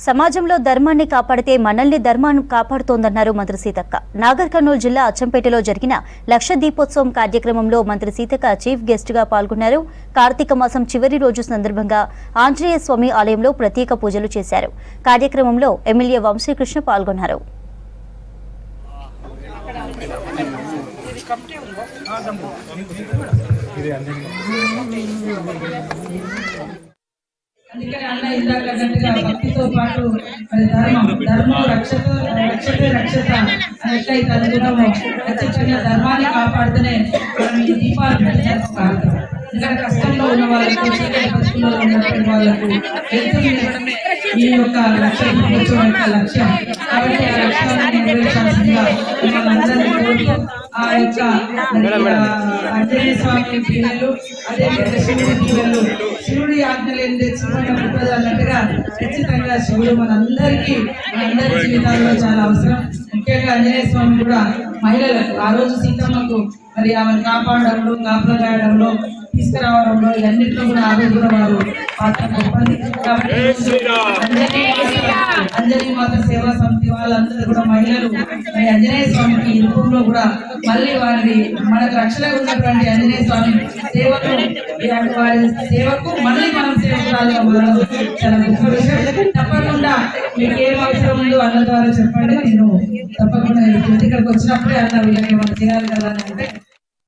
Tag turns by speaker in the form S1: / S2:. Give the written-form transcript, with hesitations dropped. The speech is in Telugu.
S1: సమాజంలో ధర్మాన్ని కాపాడితే మనల్ని ధర్మాన్ని కాపాడుతోందన్నారు మంత్రి సీతక్క. నాగర్ కర్నూలు జిల్లా అచ్చంపేటలో జరిగిన లక్ష దీపోత్సవం కార్యక్రమంలో మంత్రి సీతక్క చీఫ్ గెస్ట్ గా పాల్గొన్నారు. కార్తీక మాసం చివరి రోజు సందర్భంగా ఆంజనేయ స్వామి ఆలయంలో ప్రత్యేక పూజలు చేశారు. కార్యక్రమంలో ఎమ్మెల్యే వంశీకృష్ణ పాల్గొన్నారు.
S2: అందుకని అన్న ఇందాక అన్నట్టుగా భక్తితో పాటు అది ధర్మం రక్షతే రక్షత ఎట్లయితే అనుకున్నామో ఖచ్చితంగా ధర్మాన్ని కాపాడుతూనే మనం ఈ దీపాలు పెట్టాలి. ఇంకా కష్టంలో ఉన్న వాళ్ళకు బతుకులో ఉన్నటువంటి వాళ్ళకు ఈ యొక్క లక్ష్యం లక్ష్యం కాబట్టి ఆ లక్ష్యాన్ని నెరవేర్చాల్సిందిగా మనందరినీ కోరుతూ ఆ యొక్క ఆంజనేయ స్వామి పిల్లలు అదేవిధంగా శివుడి పిల్లలు శివుడి ఆజ్ఞలు తెచ్చుకున్న పుట్టదు అన్నట్టుగా ఖచ్చితంగా శివుడు మనందరి జీవితాల్లో చాలా అవసరం. ముఖ్యంగా ఆంజనేయ స్వామి కూడా మహిళలకు ఆ రోజు సీతమ్మకు మరి ఆమెను కాపాడడంలో కాపులు రాయడంలో తీసుకురావడంలో ఇవన్నింటిలో కూడా ఆ రోజు కూడా వారు పాత్ర గొప్పది. కాబట్టి అంజనీ మాత సేవా సమితి వాళ్ళందరూ కూడా మహిళలు మరి ఆంజనేయ స్వామికి ఈ రూపంలో కూడా మళ్ళీ వారి మనకు రక్షణగా ఉన్నటువంటి ఆంజనేయ స్వామి సేవకు వారి సేవకు మళ్ళీ మనం సేవకురాలుగా మారడం చాలా గొప్ప విషయం. తప్పకుండా మీకు ఏం అవసరం ఉందో అన్న ద్వారా చెప్పండి. నేను తప్పకుండా ఇక్కడికి వచ్చినప్పుడే అన్న వీళ్ళకి మనం చేయాలి కదా అని అంటే